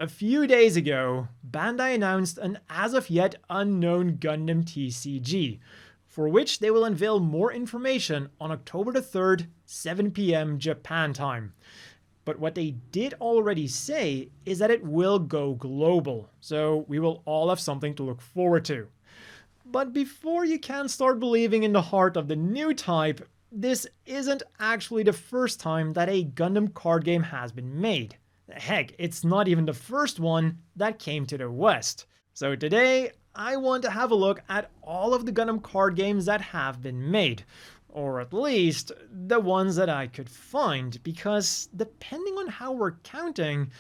A few days ago, Bandai announced an as-of-yet unknown Gundam TCG, for which they will unveil more information on October the 3rd, 7 PM Japan time. But what they did already say is that it will go global, so we will all have something to look forward to. But before you can start believing in the heart of the new type, this isn't actually the first time that a Gundam card game has been made. Heck, it's not even the first one that came to the West. So today, I want to have a look at all of the Gundam card games that have been made. Or at least, the ones that I could find, because depending on how we're counting,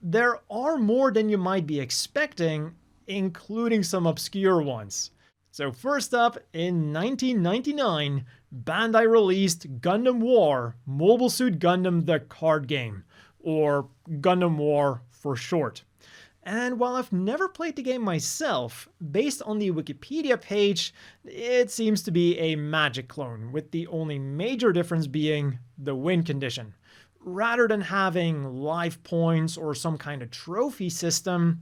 there are more than you might be expecting, including some obscure ones. So first up, in 1999, Bandai released Gundam War Mobile Suit Gundam the Card Game, or Gundam War for short. And while I've never played the game myself, based on the Wikipedia page, it seems to be a magic clone, with the only major difference being the win condition. Rather than having life points or some kind of trophy system,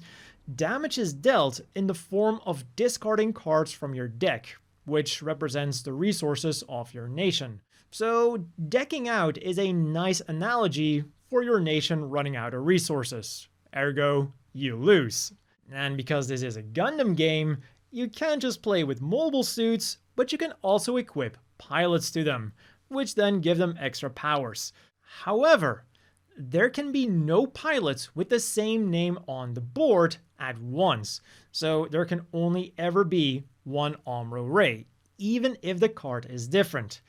damage is dealt in the form of discarding cards from your deck, which represents the resources of your nation. So decking out is a nice analogy for your nation running out of resources. Ergo, you lose. And because this is a Gundam game, you can't just play with mobile suits, but you can also equip pilots to them, which then give them extra powers. However, there can be no pilots with the same name on the board at once, so there can only ever be one Amuro Ray, even if the card is different.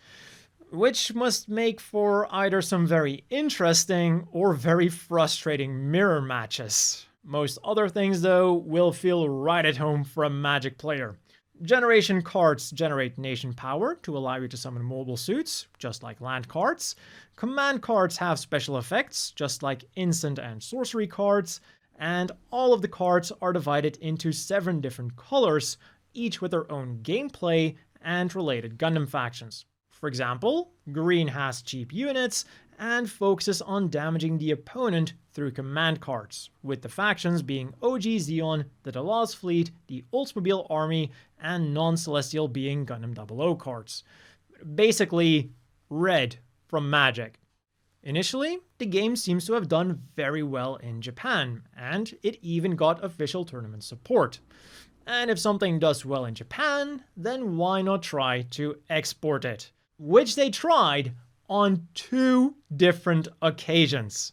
Which must make for either some very interesting or very frustrating mirror matches. Most other things, though, will feel right at home for a Magic player. Generation cards generate nation power to allow you to summon mobile suits, just like land cards. Command cards have special effects, just like instant and sorcery cards. And all of the cards are divided into 7 different colors, each with their own gameplay and related Gundam factions. For example, green has cheap units and focuses on damaging the opponent through command cards, with the factions being OG Zeon, the Dalas Fleet, the Oldsmobile Army, and non-Celestial being Gundam 00 cards. Basically, red from Magic. Initially, the game seems to have done very well in Japan, and it even got official tournament support. And if something does well in Japan, then why not try to export it? Which they tried on 2 different occasions.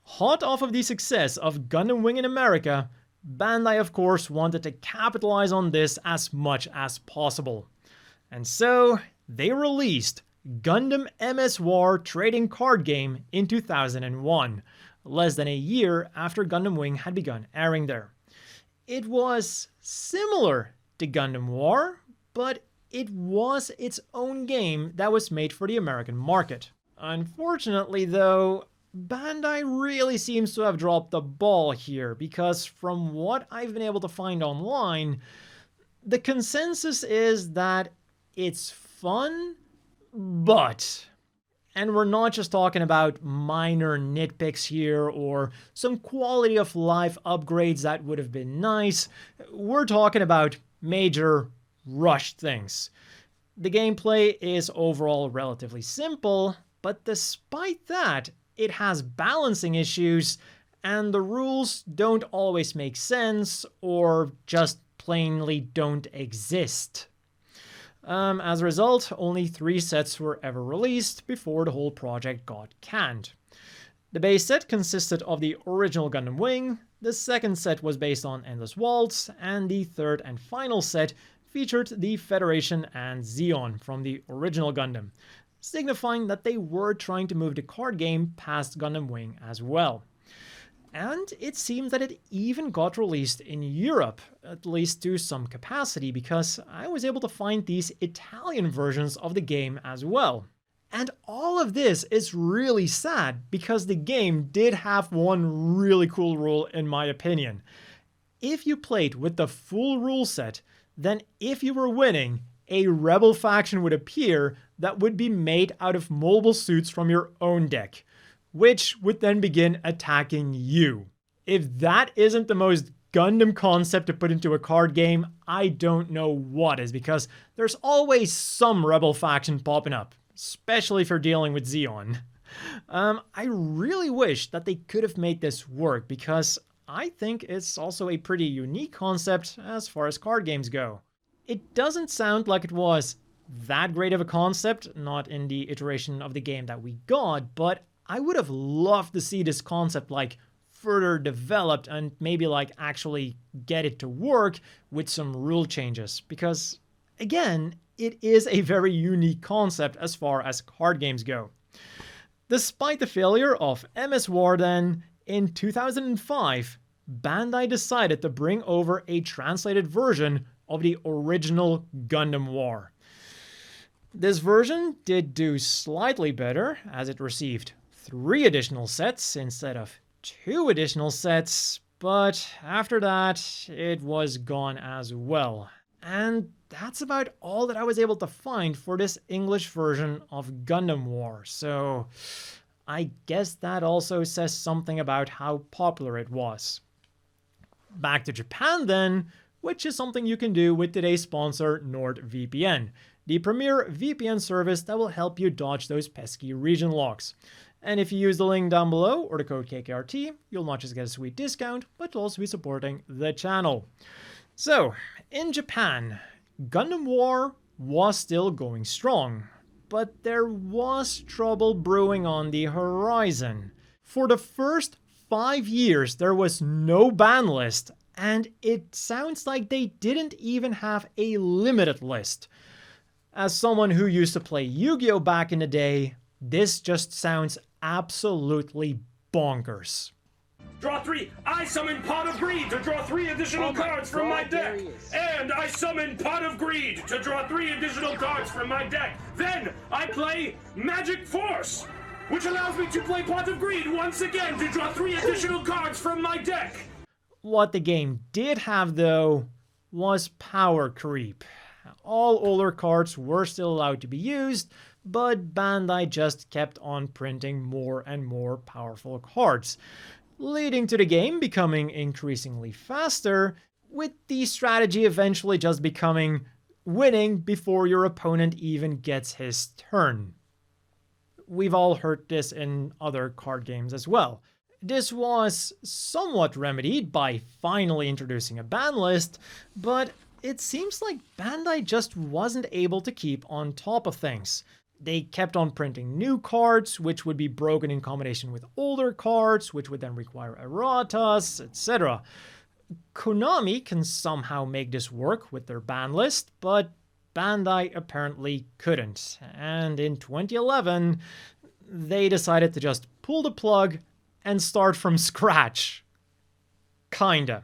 Hot off of the success of Gundam Wing in America, Bandai of course wanted to capitalize on this as much as possible. And so, they released Gundam MS War Trading Card Game in 2001, less than a year after Gundam Wing had begun airing there. It was similar to Gundam War, but it was its own game that was made for the American market. Unfortunately though, Bandai really seems to have dropped the ball here, because from what I've been able to find online, the consensus is that it's fun, but... And we're not just talking about minor nitpicks here or some quality of life upgrades that would have been nice. We're talking about major rushed things. The gameplay is overall relatively simple, but despite that, it has balancing issues, and the rules don't always make sense or just plainly don't exist. As a result, only 3 sets were ever released before the whole project got canned. The base set consisted of the original Gundam Wing, the second set was based on Endless Waltz, and the third and final set featured the Federation and Zeon from the original Gundam, signifying that they were trying to move the card game past Gundam Wing as well. And it seems that it even got released in Europe, at least to some capacity, because I was able to find these Italian versions of the game as well. And all of this is really sad, because the game did have one really cool rule in my opinion. If you played with the full rule set, then if you were winning, a rebel faction would appear that would be made out of mobile suits from your own deck, which would then begin attacking you. If that isn't the most Gundam concept to put into a card game, I don't know what is, because there's always some rebel faction popping up, especially for dealing with Zeon. I really wish that they could have made this work, because I think it's also a pretty unique concept as far as card games go. It doesn't sound like it was that great of a concept, not in the iteration of the game that we got, but I would have loved to see this concept like further developed and maybe like actually get it to work with some rule changes, because again, it is a very unique concept as far as card games go. Despite the failure of MS War then, in 2005, Bandai decided to bring over a translated version of the original Gundam War. This version did do slightly better, as it received 3 additional sets instead of 2 additional sets, but after that, it was gone as well. And that's about all that I was able to find for this English version of Gundam War, so I guess that also says something about how popular it was. Back to Japan then, which is something you can do with today's sponsor NordVPN, the premier VPN service that will help you dodge those pesky region locks. And if you use the link down below or the code kkrt, you'll not just get a sweet discount, but you'll also be supporting the channel. So, in Japan, Gundam War was still going strong, but there was trouble brewing on the horizon. For the first 5 years, there was no ban list, and it sounds like they didn't even have a limited list. As someone who used to play Yu-Gi-Oh! Back in the day, this just sounds absolutely bonkers. Draw 3, I summon Pot of Greed to draw 3 additional cards from my deck. And I summon Pot of Greed to draw 3 additional cards from my deck. Then I play Magic Force, which allows me to play Pot of Greed once again to draw 3 additional cards from my deck. What the game did have, though, was power creep. All older cards were still allowed to be used, but Bandai just kept on printing more and more powerful cards, leading to the game becoming increasingly faster, with the strategy eventually just becoming winning before your opponent even gets his turn. We've all heard this in other card games as well. This was somewhat remedied by finally introducing a ban list, but it seems like Bandai just wasn't able to keep on top of things. They kept on printing new cards, which would be broken in combination with older cards, which would then require erratas, etc. Konami can somehow make this work with their ban list, but Bandai apparently couldn't. And in 2011, they decided to just pull the plug and start from scratch. Kinda.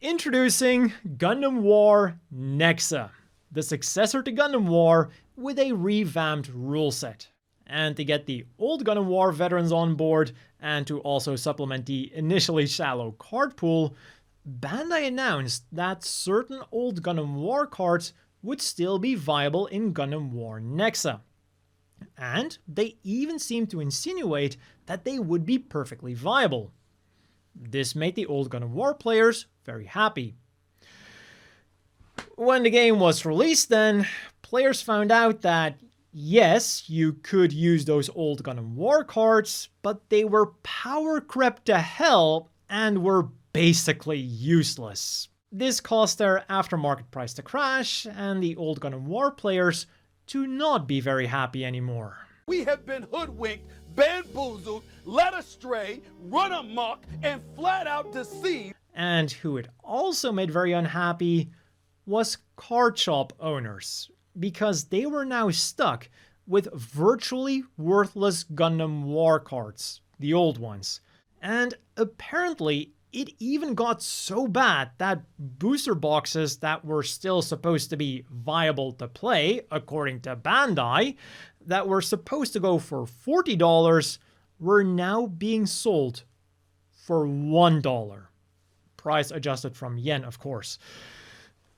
Introducing Gundam War Nex-A, the successor to Gundam War with a revamped rule set. And to get the old Gundam War veterans on board, and to also supplement the initially shallow card pool, Bandai announced that certain old Gundam War cards would still be viable in Gundam War Nex-A. And they even seemed to insinuate that they would be perfectly viable. This made the old Gundam War players very happy. When the game was released then, players found out that yes, you could use those old Gundam War cards, but they were power crept to hell and were basically useless. This caused their aftermarket price to crash, and the old Gundam War players to not be very happy anymore. We have been hoodwinked, bamboozled, led astray, run amok, and flat out deceived. And who it also made very unhappy was card shop owners, because they were now stuck with virtually worthless Gundam War cards, the old ones. And apparently it even got so bad that booster boxes that were still supposed to be viable to play, according to Bandai, that were supposed to go for $40, were now being sold for $1. Price adjusted from yen, of course.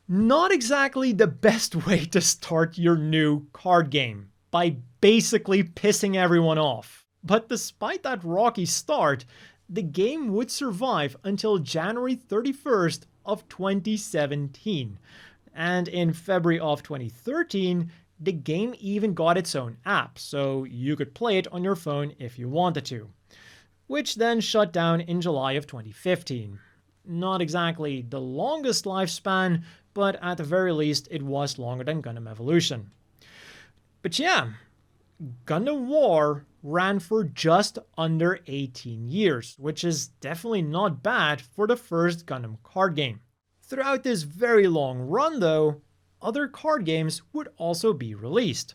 Not exactly the best way to start your new card game, by basically pissing everyone off. But despite that rocky start, the game would survive until January 31st of 2017. And in February of 2013, the game even got its own app, so you could play it on your phone if you wanted to, which then shut down in July of 2015. Not exactly the longest lifespan, but at the very least it was longer than Gundam Evolution. But yeah, Gundam War ran for just under 18 years, which is definitely not bad for the first Gundam card game. Throughout this very long run though, other card games would also be released.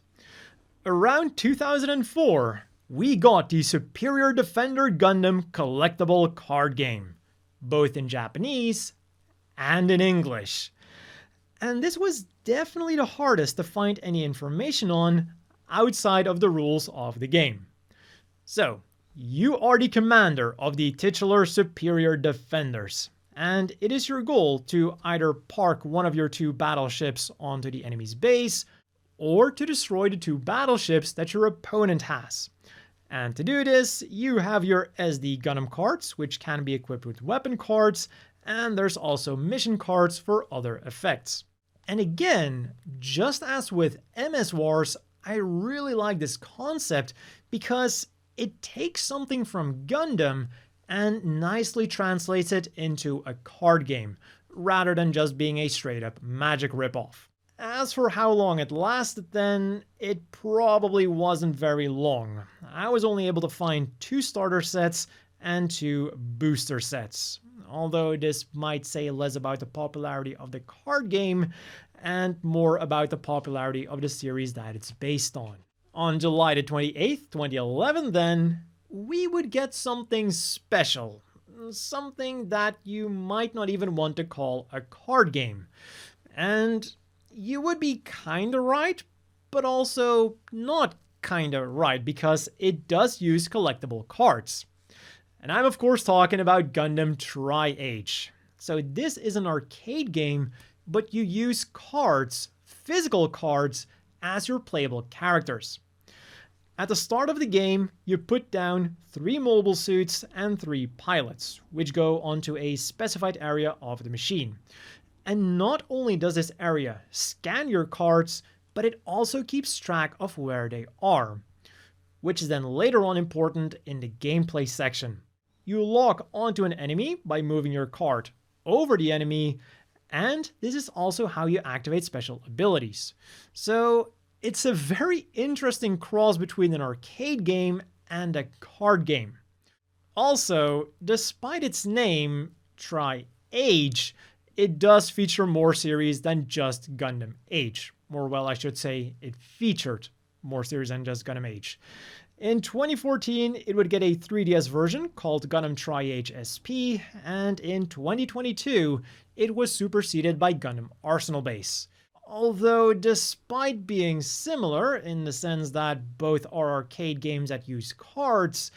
Around 2004, we got the Superior Defender Gundam Collectible card game, both in Japanese and in English. And this was definitely the hardest to find any information on outside of the rules of the game. So, you are the commander of the titular Superior Defenders, and it is your goal to either park one of your two battleships onto the enemy's base, or to destroy the two battleships that your opponent has. And to do this, you have your SD Gundam cards, which can be equipped with weapon cards, and there's also mission cards for other effects. And again, just as with MS Wars, I really like this concept because it takes something from Gundam and nicely translates it into a card game, rather than just being a straight up magic ripoff. As for how long it lasted then, it probably wasn't very long. I was only able to find 2 starter sets and 2 booster sets, although this might say less about the popularity of the card game and more about the popularity of the series that it's based on. On July the 28th, 2011 then, we would get something special. Something that you might not even want to call a card game. And you would be kinda right, but also not kinda right, because it does use collectible cards. And I'm of course talking about Gundam Try Age. So this is an arcade game, but you use cards, physical cards, as your playable characters. At the start of the game, you put down 3 mobile suits and 3 pilots, which go onto a specified area of the machine. And not only does this area scan your cards, but it also keeps track of where they are, which is then later on important in the gameplay section. You lock onto an enemy by moving your card over the enemy, and this is also how you activate special abilities. So it's a very interesting cross between an arcade game and a card game. Also, despite its name, Try Age, it does feature more series than just Gundam Age. Or well, I should say it featured more series than just Gundam Age. In 2014, it would get a 3DS version called Gundam Try Age SP, and in 2022, it was superseded by Gundam Arsenal Base. Although, despite being similar in the sense that both are arcade games that use cards,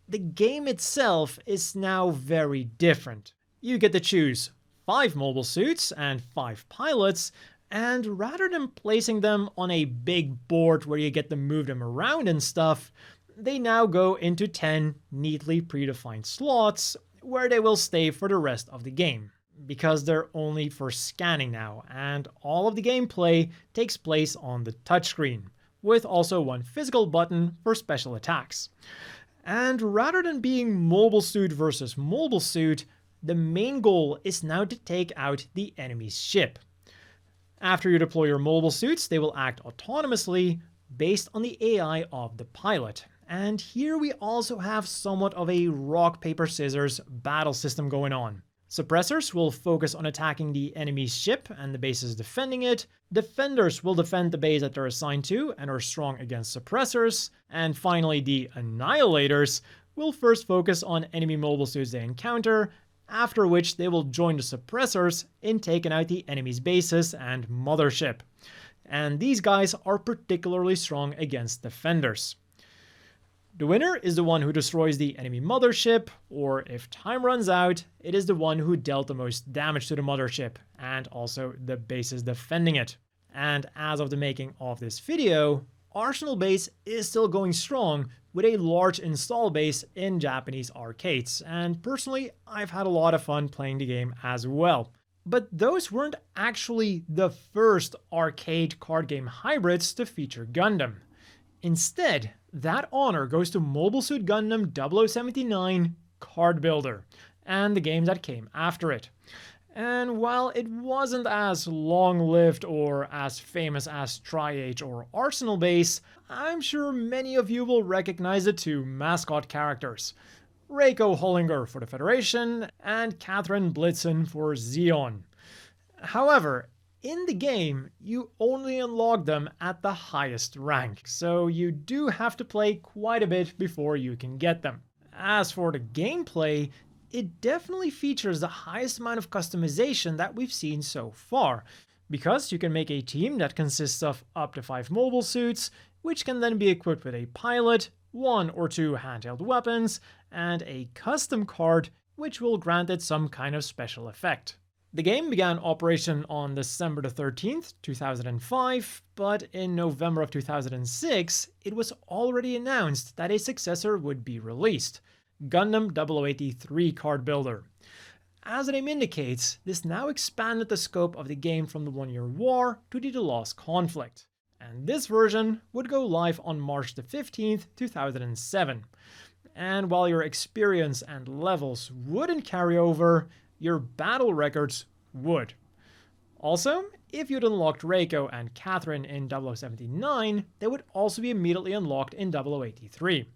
the game itself is now very different. You get to choose 5 mobile suits and 5 pilots, and rather than placing them on a big board where you get to move them around and stuff, they now go into 10 neatly predefined slots where they will stay for the rest of the game, because they're only for scanning now, and all of the gameplay takes place on the touchscreen, with also 1 physical button for special attacks. And rather than being mobile suit versus mobile suit, the main goal is now to take out the enemy's ship. After you deploy your mobile suits, they will act autonomously based on the AI of the pilot. And here we also have somewhat of a rock, paper, scissors battle system going on. Suppressors will focus on attacking the enemy's ship and the bases defending it. Defenders will defend the base that they're assigned to and are strong against suppressors. And finally, the Annihilators will first focus on enemy mobile suits they encounter, after which they will join the suppressors in taking out the enemy's bases and mothership. And these guys are particularly strong against defenders. The winner is the one who destroys the enemy mothership, or if time runs out, it is the one who dealt the most damage to the mothership, and also the bases defending it. And as of the making of this video, Arsenal base is still going strong with a large install base in Japanese arcades, and personally, I've had a lot of fun playing the game as well. But those weren't actually the first arcade card game hybrids to feature Gundam. Instead, that honor goes to Mobile Suit Gundam 0079 Card Builder, and the game that came after it. And while it wasn't as long-lived or as famous as Try Age or Arsenal Base, I'm sure many of you will recognize the two mascot characters, Reiko Hollinger for the Federation and Catherine Blitzen for Zeon. However, in the game, you only unlock them at the highest rank, so you do have to play quite a bit before you can get them. As for the gameplay, it definitely features the highest amount of customization that we've seen so far, because you can make a team that consists of up to 5 mobile suits, which can then be equipped with a pilot, 1 or 2 handheld weapons, and a custom card, which will grant it some kind of special effect. The game began operation on December 13th, 2005, but in November of 2006, it was already announced that a successor would be released, Gundam 0083 Card Builder. As the name indicates, this now expanded the scope of the game from the One-Year War to the Lost Conflict, and this version would go live on March 15th, 2007. And while your experience and levels wouldn't carry over, your battle records would. Also, if you'd unlocked Reiko and Catherine in 0079, they would also be immediately unlocked in 0083.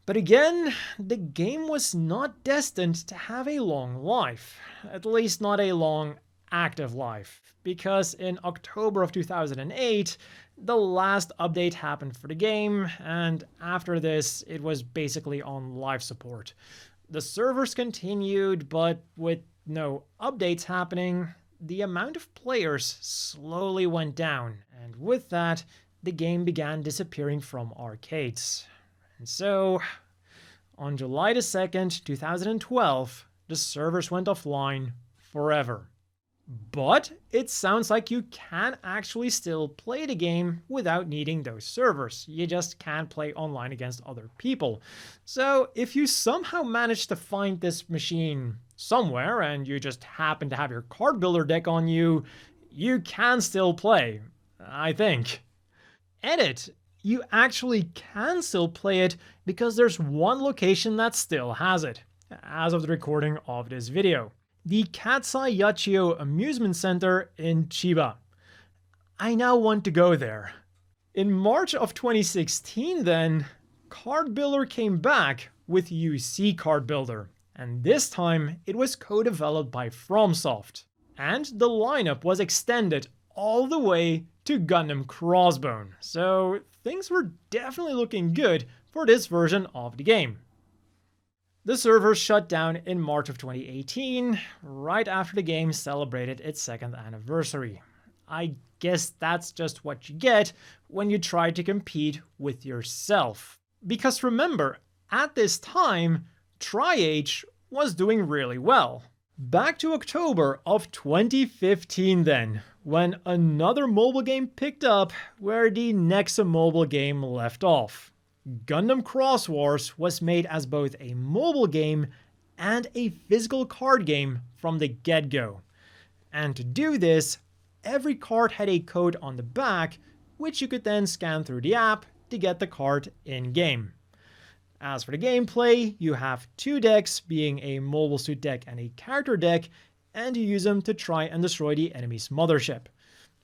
But again, the game was not destined to have a long life, at least not a long active life, because in October of 2008, the last update happened for the game, and after this, it was basically on life support. The servers continued, but with no updates happening, the amount of players slowly went down, and with that, the game began disappearing from arcades. And so, on July 2nd, 2012, the servers went offline forever. But it sounds like you can actually still play the game without needing those servers. You just can't play online against other people. So if you somehow manage to find this machine somewhere and you just happen to have your card builder deck on you, you can still play, I think. Edit. You actually can still play it because there's one location that still has it, as of the recording of this video. The Katsai Yachio Amusement Center in Chiba. I now want to go there. In March of 2016 then, Card Builder came back with UC Card Builder, and this time it was co-developed by FromSoft. And the lineup was extended all the way to Gundam Crossbone, so things were definitely looking good for this version of the game. The servers shut down in March of 2018, right after the game celebrated its 2nd anniversary. I guess that's just what you get when you try to compete with yourself. Because remember, at this time, Try Age was doing really well. Back to October of 2015 then, when another mobile game picked up where the Nex-A mobile game left off. Gundam Cross Wars was made as both a mobile game and a physical card game from the get-go. And to do this, every card had a code on the back, which you could then scan through the app to get the card in-game. As for the gameplay, you have 2 decks, being a mobile suit deck and a character deck, and you use them to try and destroy the enemy's mothership.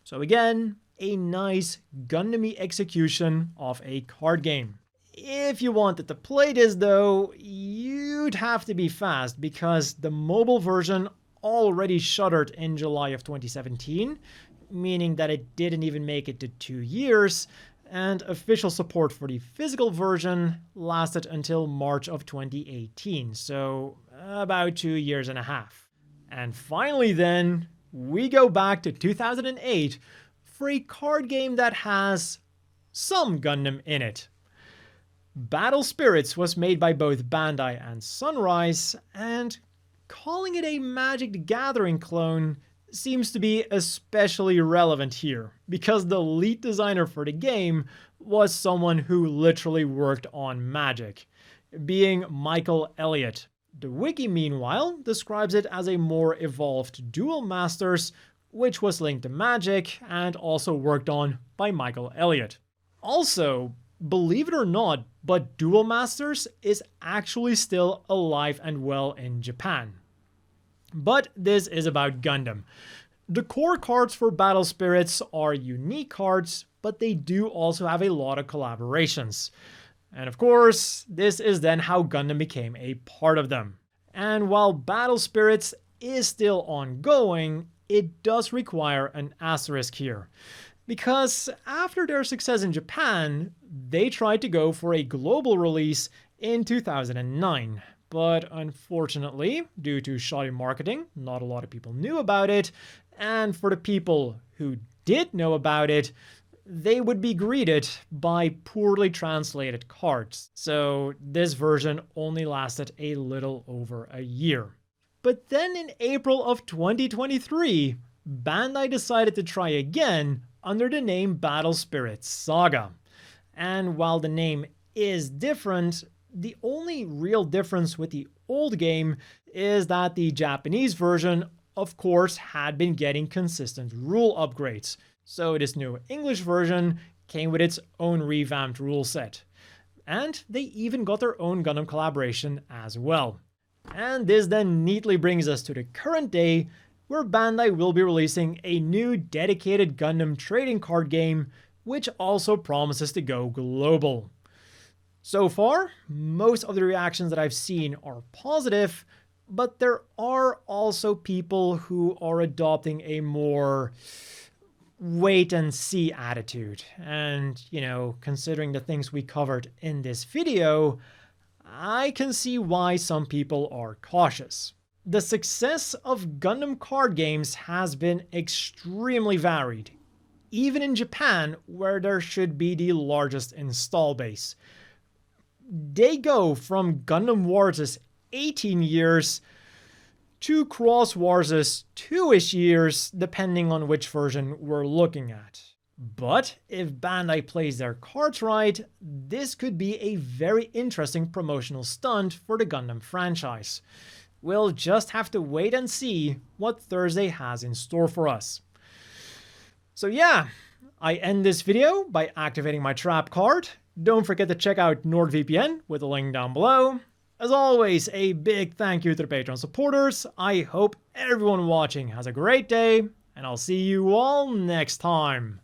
So again, a nice Gundam-y execution of a card game. If you wanted to play this though, you'd have to be fast because the mobile version already shuttered in July of 2017, meaning that it didn't even make it to 2 years, and official support for the physical version lasted until March of 2018, so about 2.5 years. And finally then, we go back to 2008 for a card game that has some Gundam in it. Battle Spirits was made by both Bandai and Sunrise, and calling it a Magic the Gathering clone seems to be especially relevant here, because the lead designer for the game was someone who literally worked on Magic, being Michael Elliott. The wiki, meanwhile, describes it as a more evolved Duel Masters, which was linked to Magic and also worked on by Michael Elliott. Also, believe it or not, but Duel Masters is actually still alive and well in Japan. But this is about Gundam. The core cards for Battle Spirits are unique cards, but they do also have a lot of collaborations. And of course, this is then how Gundam became a part of them. And while Battle Spirits is still ongoing, it does require an asterisk here. Because after their success in Japan, they tried to go for a global release in 2009. But unfortunately, due to shoddy marketing, not a lot of people knew about it, and for the people who did know about it, they would be greeted by poorly translated cards. So this version only lasted a little over a year. But then in April of 2023, Bandai decided to try again under the name Battle Spirits Saga. And while the name is different, the only real difference with the old game is that the Japanese version, of course, had been getting consistent rule upgrades. So this new English version came with its own revamped rule set. And they even got their own Gundam collaboration as well. And this then neatly brings us to the current day, where Bandai will be releasing a new dedicated Gundam trading card game, which also promises to go global. So far, most of the reactions that I've seen are positive, but there are also people who are adopting a more wait and see attitude. And, considering the things we covered in this video, I can see why some people are cautious. The success of Gundam card games has been extremely varied, even in Japan, where there should be the largest install base. They go from Gundam Wars' 18 years to Cross Wars' 2-ish years, depending on which version we're looking at. But if Bandai plays their cards right, this could be a very interesting promotional stunt for the Gundam franchise. We'll just have to wait and see what Thursday has in store for us. So yeah, I end this video by activating my trap card. Don't forget to check out NordVPN with a link down below. As always, a big thank you to the Patreon supporters. I hope everyone watching has a great day, and I'll see you all next time.